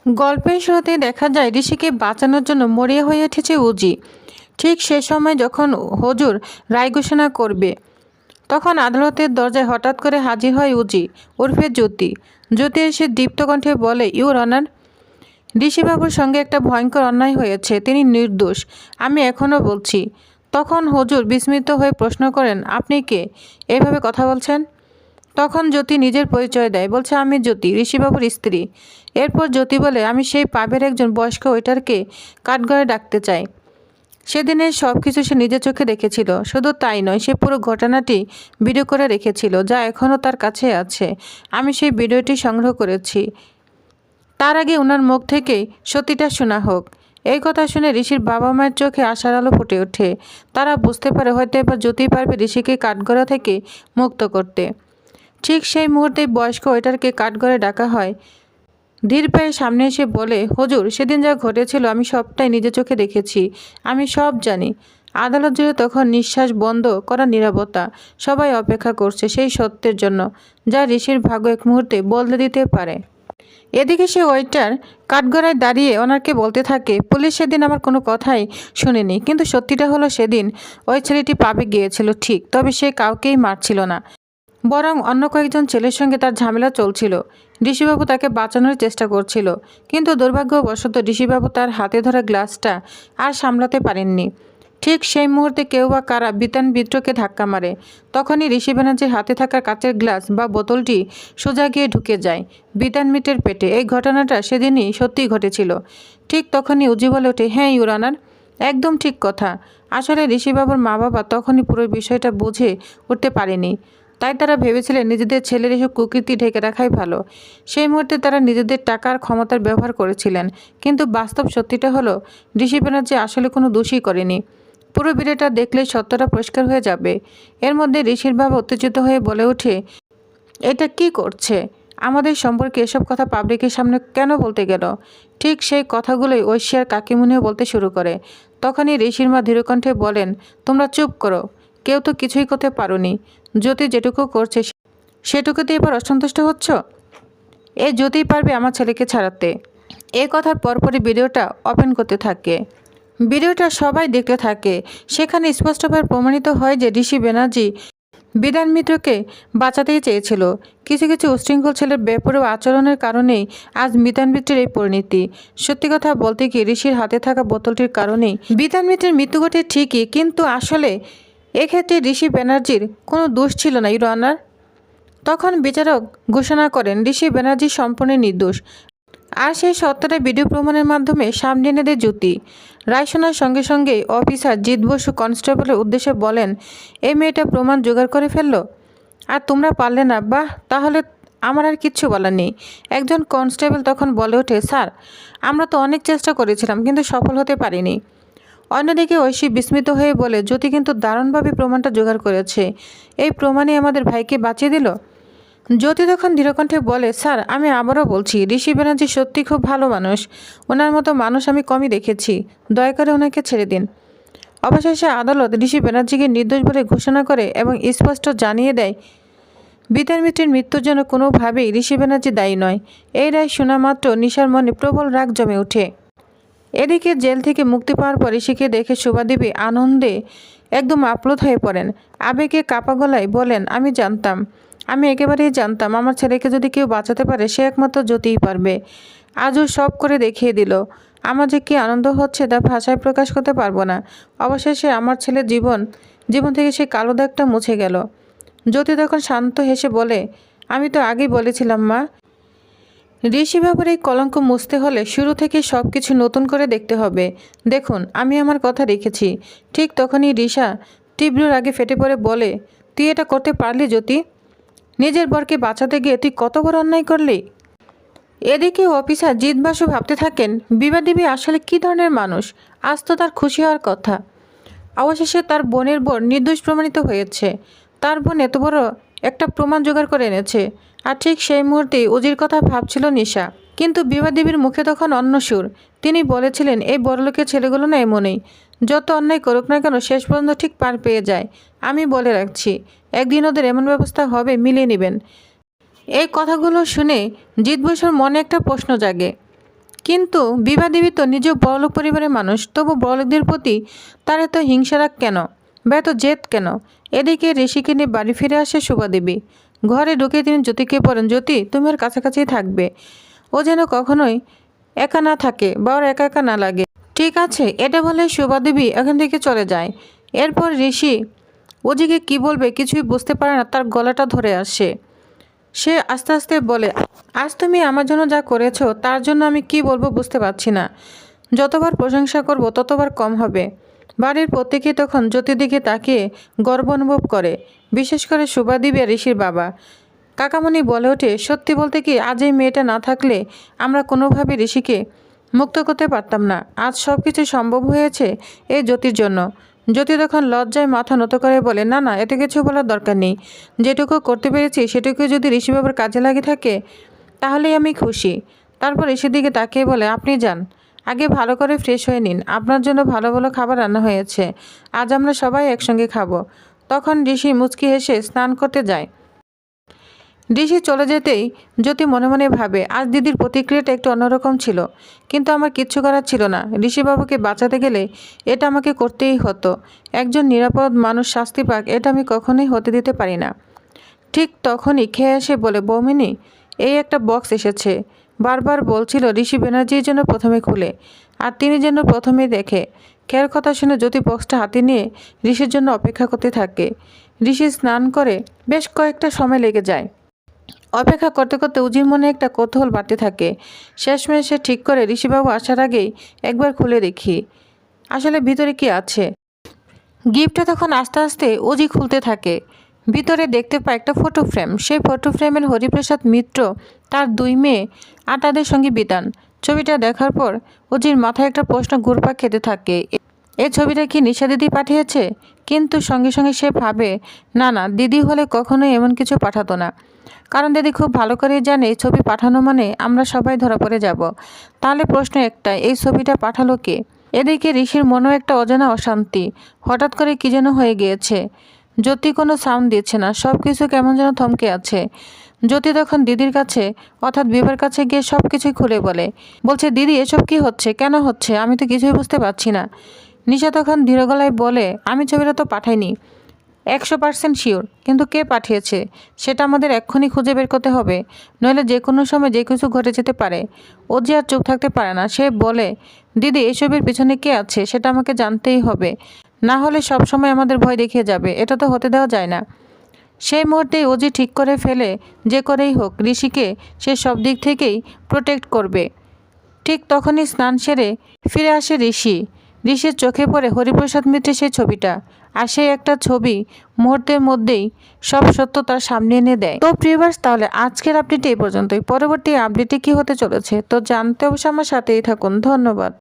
গল্পের শুরুতেই দেখা যায় ঋষিকে বাঁচানোর জন্য মরিয়া হয়ে উঠেছে উজি। ঠিক সে সময় যখন হুজুর রায় ঘোষণা করবে, তখন আদালতের দরজায় হঠাৎ করে হাজির হয় উজি ওরফে জ্যোতি। জ্যোতি এসে দীপ্ত কণ্ঠে বলে, ইউর অনার, ঋষিবাবুর সঙ্গে একটা ভয়ঙ্কর অন্যায় হয়েছে, তিনি নির্দোষ, আমি এখনও বলছি। তখন হুজুর বিস্মিত হয়ে প্রশ্ন করেন, আপনি কে, এভাবে কথা বলছেন? তখন জ্যোতি নিজের পরিচয় দেয়, বলছে, আমি জ্যোতি, ঋষিবাবুর স্ত্রী। এরপর জ্যোতি বলে, আমি সেই পাবের একজন বয়স্ক ওয়েটারকে কাঠগড়ায় ডাকতে চাই। সেদিনের সব কিছু সে নিজের চোখে দেখেছিল। শুধু তাই নয়, সে পুরো ঘটনাটি ভিডিও করে রেখেছিল, যা এখনও তার কাছে আছে। আমি সেই ভিডিওটি সংগ্রহ করেছি। তার আগে ওনার মুখ থেকেই সত্যিটা শোনা হোক। এই কথা শুনে ঋষির বাবা মায়ের চোখে আশার আলো ফুটে ওঠে। তারা বুঝতে পারে হয়তো এবার জ্যোতি পারবে ঋষিকে কাঠগড়া থেকে মুক্ত করতে। ঠিক সেই মুহূর্তে বয়স্ক ওয়েটারকে কাঠগড়ায় ডাকা হয়। ধীর পায়ে সামনে এসে বলে, হুজুর, সেদিন যা ঘটেছিল আমি সবটাই নিজের চোখে দেখেছি, আমি সব জানি। আদালত জুড়ে তখন নিঃশ্বাস বন্ধ করা নীরবতা। সবাই অপেক্ষা করছে সেই সত্যের জন্য, যা ঋষির ভাগ্য এক মুহূর্তে বদলে দিতে পারে। এদিকে সে ওয়েটার কাঠগড়ায় দাঁড়িয়ে ওনারকে বলতে থাকে, পুলিশ সেদিন আমার কোনো কথাই শুনেনি, কিন্তু সত্যিটা হলো সেদিন ওই ছেলেটি পাবে গিয়েছিল ঠিক, তবে সে কাউকেই মারছিল না, বরং অন্য কয়েকজন ছেলের সঙ্গে তার ঝামেলা চলছিল। ঋষিবাবু তাকে বাঁচানোর চেষ্টা করছিল, কিন্তু দুর্ভাগ্যবশত ঋষিবাবু তার হাতে ধরা গ্লাসটা আর সামলাতে পারেননি। ঠিক সেই মুহূর্তে কেউ বা কারা বিতান বিদ্রোহকে ধাক্কা মারে। তখনই ঋষি ব্যানার্জির হাতে থাকা কাচের গ্লাস বা বোতলটি সোজা গিয়ে ঢুকে যায় বিতান মিটের পেটে। এই ঘটনাটা সেদিনই সত্যিই ঘটেছিল। ঠিক তখনই উজি বলে ওঠে, হ্যাঁ ইউর অনার, একদম ঠিক কথা। আসলে ঋষিবাবুর মা বাবা তখনই পুরো বিষয়টা বুঝে উঠতে পারেনি, তাই তারা ভেবেছিলেন নিজেদের ছেলের এসব কুকীর্তি ঢেকে রাখাই ভালো। সেই মুহূর্তে তারা নিজেদের টাকার ক্ষমতার ব্যবহার করেছিলেন, কিন্তু বাস্তব সত্যিটা হলো ঋষি ব্যানার্জি আসলে কোনো দোষই করেনি। পুরো ভিডিওটা দেখলেই সত্যটা পরিষ্কার হয়ে যাবে। এর মধ্যে ঋষির বাবা উত্তেজিত হয়ে বলে ওঠে, এটা কি করছে, আমাদের সম্পর্কে এসব কথা পাবলিকের সামনে কেন বলতে গেল? ঠিক সেই কথাগুলোই ঐশিয়ার কাকিমুনিও বলতে শুরু করে। তখনই ঋষির মা ধীরকণ্ঠে বলেন, তোমরা চুপ করো, কেউ তো কিছুই করতে পারোনি। জ্যোতি যেটুকু করছে সেটুকুতে এবার অসন্তুষ্ট হচ্ছ? এ জ্যোতিই পারবে আমার ছেলেকে ছাড়াতে। এই কথার পরপরই ভিডিওটা ওপেন করতে থাকে। ভিডিওটা সবাই দেখতে থাকে। সেখানে স্পষ্টভাবে প্রমাণিত হয় যে ঋষি ব্যানার্জি বিধান মিত্রকে বাঁচাতেই চেয়েছিল। কিছু কিছু উশৃঙ্খল ছেলের বেপরোয়া আচরণের কারণেই আজ বিধান মিত্রের এই পরিণতি। সত্যি কথা বলতে কি, ঋষির হাতে থাকা বোতলটির কারণেই বিধান মিত্রের মৃত্যু ঘটে ঠিকই, কিন্তু আসলে এক্ষেত্রে ঋষি ব্যানার্জির কোনো দোষ ছিল না, ইউর অনার। তখন বিচারক ঘোষণা করেন ঋষি ব্যানার্জি সম্পূর্ণ নির্দোষ, আর সেই সত্যটা ভিডিও প্রমাণের মাধ্যমে সামনে এনে দেয় জ্যোতি। রায় শোনার সঙ্গে সঙ্গেই অফিসার জিৎ বসু কনস্টেবলের উদ্দেশ্যে বলেন, এই মেয়েটা প্রমাণ জোগাড় করে ফেললো, আর তোমরা পারলে না? বাহ, তাহলে আমার আর কিচ্ছু বলার নেই। একজন কনস্টেবল তখন বলে ওঠে, স্যার, আমরা তো অনেক চেষ্টা করেছিলাম, কিন্তু সফল হতে পারিনি। অন্যদিকে ঐশী বিস্মিত হয়ে বলে, জ্যোতি কিন্তু দারুণভাবে প্রমাণটা জোগাড় করেছে, এই প্রমাণই আমাদের ভাইকে বাঁচিয়ে দিল। জ্যোতি তখন ধীরকণ্ঠে বলে, স্যার, আমি আবারও বলছি, ঋষি ব্যানার্জি সত্যি খুব ভালো মানুষ, ওনার মতো মানুষ আমি কমই দেখেছি, দয়া করে ওনাকে ছেড়ে দিন। অবশেষে আদালত ঋষি ব্যানার্জিকে নির্দোষ বলে ঘোষণা করে এবং স্পষ্ট জানিয়ে দেয় বিধান মিত্রের মৃত্যুর জন্য কোনোভাবেই ঋষি ব্যানার্জি দায়ী নয়। এই রায় শোনা মাত্র নিশার মনে প্রবল রাগ জমে ওঠে। এদিকে জেল থেকে মুক্তি পাওয়ার পর ঋষিকে দেখে শোভাদেবী আনন্দে একদম আপ্লুত হয়ে পড়েন। আবেগে কাপা গলায় বলেন, আমি একেবারেই জানতাম আমার ছেলেকে যদি কেউ বাঁচাতে পারে সে একমাত্র জ্যোতিই পারবে। আজও সব করে দেখিয়ে দিল। আমার যে কী আনন্দ হচ্ছে তা ভাষায় প্রকাশ করতে পারবো না। অবশেষে আমার ছেলের জীবন থেকে সেই কালো দাগটা মুছে গেল। জ্যোতি তখন শান্ত হেসে বলে, আমি তো আগেই বলেছিলাম মা, ঋষিবাবুর এই কলঙ্ক মুছতে হলে শুরু থেকে সব কিছু নতুন করে দেখতে হবে। দেখুন, আমি আমার কথা রেখেছি। ঠিক তখনই ঋষা তীব্র রাগে ফেটে পড়ে বলে, তুই এটা করতে পারলি জ্যোতি? নিজের বরকে বাঁচাতে গিয়ে তুই কত বড় অন্যায় করলি। এদিকে অফিসার জিৎ বাসু ভাবতে থাকেন, বিবাদেবী আসলে কী ধরনের মানুষ। আজ তো তার খুশি হওয়ার কথা, অবশেষে তার বোনের বোন নির্দোষ প্রমাণিত হয়েছে। তার বোন এত বড় একটা প্রমাণ জোগাড় করে এনেছে। আর ঠিক সেই মুহূর্তেই উজির কথা ভাবছিল নিশা, কিন্তু বিবাদেবীর মুখে তখন অন্য সুর। তিনি বলেছিলেন, এই বড়লোকের ছেলেগুলো না এমনই, যত অন্যায় করুক না কেন শেষ পর্যন্ত ঠিক পার পেয়ে যায়। আমি বলে রাখছি, একদিন ওদের এমন ব্যবস্থা হবে, মিলিয়ে নেবেন। এই কথাগুলো শুনে জিৎ বসুর মনে একটা প্রশ্ন জাগে, কিন্তু বিবাদেবী তো নিজেও বড়লোক পরিবারের মানুষ, তবু বড়লোকদের প্রতি তার এত হিংসা রাগ কেন বা এত জেদ কেন? এদিকে ঋষিকে নিয়ে বাড়ি ফিরে আসে শুভাদেবী। ঘরে ঢুকে তিনি জ্যোতিকে বলেন, জ্যোতি তুমি ওর কাছাকাছি থাকবে, ও যেন কখনোই একা না থাকে বা ওর একা একা না লাগে। ঠিক আছে, এটা বলে শুভাদেবী এখান থেকে চলে যায়। এরপর ঋষি ওজিকে কি বলবে কিছুই বুঝতে পারে না, তার গলাটা ধরে আসে। সে আস্তে আস্তে বলে, আজ তুমি আমার জন্য যা করেছো তার জন্য আমি কি বলবো বুঝতে পারছি না। যতবার প্রশংসা করব ততবার কম হবে। বাড়ির প্রত্যেকেই তখন জ্যোতির দিকে তাকিয়ে গর্ব অনুভব করে, বিশেষ করে শুভাদেবী আর ঋষির বাবা। কাকামণি বলে ওঠে, সত্যি বলতে কি আজ এই মেয়েটা না থাকলে আমরা কোনোভাবে ঋষিকে মুক্ত করতে পারতাম না। আজ সব কিছু সম্ভব হয়েছে এই জ্যোতির জন্য। জ্যোতি তখন লজ্জায় মাথা নত করে বলে, না না, এত কিছু বলার দরকার নেই। যেটুকু করতে পেরেছি সেটুকু যদি ঋষি বাবার কাজে লাগে থাকে তাহলেই আমি খুশি। তারপর ঋষির দিকে তাকিয়ে বলে, আপনি যান, আগে ভালো করে ফ্রেশ হয়ে নিন, আপনার জন্য ভালো ভালো খাবার রান্না হয়েছে, আজ আমরা সবাই একসঙ্গে খাবো। তখন ঋষি মুচকি হেসে স্নান করতে যায়। ঋষি চলে যেতেই জ্যোতি মনে মনে ভাবে, আজ দিদির প্রতিক্রিয়াটা একটু অন্যরকম ছিল, কিন্তু আমার কিচ্ছু করার ছিল না। ঋষিবাবুকে বাঁচাতে গেলে এটা আমাকে করতেই হতো। একজন নিরাপদ মানুষ শাস্তি পাক, এটা আমি কখনোই হতে দিতে পারি না। ঠিক তখনই খেয়ে এসে বলে, বৌমিনী এই একটা বক্স এসেছে, বারবার বলছিল ঋষি ব্যানার্জির জন্য প্রথমে খুলে, আর তিনি যেন প্রথমেই দেখে। খেয়ার কথা শুনে জ্যোতি বক্সটা হাতে নিয়ে ঋষির জন্য অপেক্ষা করতে থাকে। ঋষি স্নান করে বেশ কয়েকটা সময় লেগে যায়। অপেক্ষা করতে করতে উজির মনে একটা কৌতূহল বাড়তে থাকে। শেষমেশ সে ঠিক করে ঋষিবাবু আসার আগেই একবার খুলে দেখি আসলে ভিতরে কি আছে। গিফটটা তখন আস্তে আস্তে উজি খুলতে থাকে। ভিতরে দেখতে পায় একটা ফটো ফ্রেম। সেই ফটো ফ্রেমের হরিপ্রসাদ মিত্র তার 2 মেয়ে আর তাদের সঙ্গে বিতান। ছবিটা দেখার পর উজির মাথায় একটা প্রশ্ন ঘুরপাক খেতে থাকে, এই ছবিটা কি নিশা দিদি পাঠিয়েছে? কিন্তু সঙ্গে সঙ্গে সে ভাবে, না না, দিদি হলে কখনোই এমন কিছু পাঠাতো না, কারণ দিদি খুব ভালো করেই জানে এই ছবি পাঠানো মানে আমরা সবাই ধরা পড়ে যাব। তাহলে প্রশ্ন একটা, এই ছবিটা পাঠালো কে? এদিকে ঋষির মনেও একটা অজানা অশান্তি, হঠাৎ করে কি যেন হয়ে গিয়েছে। জ্যোতি কোনো সাউন্ড দিচ্ছে না, সব কিছু কেমন যেন থমকে আছে। জ্যোতি তখন দিদির কাছে অর্থাৎ বিভার কাছে গিয়ে সব কিছুই খুলে বলছে, দিদি এসব কি হচ্ছে, কেন হচ্ছে, আমি তো কিছুই বুঝতে পারছি না। নিশা তখন ধীর গলায় বলে, আমি ছবিটা তো পাঠাইনি, 100% শিওর, কিন্তু কে পাঠিয়েছে সেটা আমাদের এক্ষুনি খুঁজে বের করতে হবে, নইলে যে কোনো সময় যে কিছু ঘটে যেতে পারে। ও যে আর চুপ থাকতে পারে না, সে বলে, দিদি এসবের পিছনে কে আছে সেটা আমাকে জানতেই হবে, না হলে সব সময় আমাদের ভয় দেখিয়ে যাবে, এটা তো হতে দেওয়া যায় না। সেই মুহূর্তেই ওজি ঠিক করে ফেলে যে করেই হোক ঋষিকে সে সব দিক থেকেই প্রোটেক্ট করবে। ঠিক তখনই স্নান সেরে ফিরে আসে ঋষির চোখে পড়ে হরিপ্রসাদ মিত্রের সেই ছবিটা, আর সেই একটা ছবি মুহূর্তের মধ্যেই সব সত্য তার সামনে এনে দেয়। তো প্রিয়ভার্স, তাহলে আজকের আপডেট এই পর্যন্তই। পরবর্তী আপডেটে কি হতে চলেছে তো জানতে অবশ্যই আমার সাথেই থাকুন। ধন্যবাদ।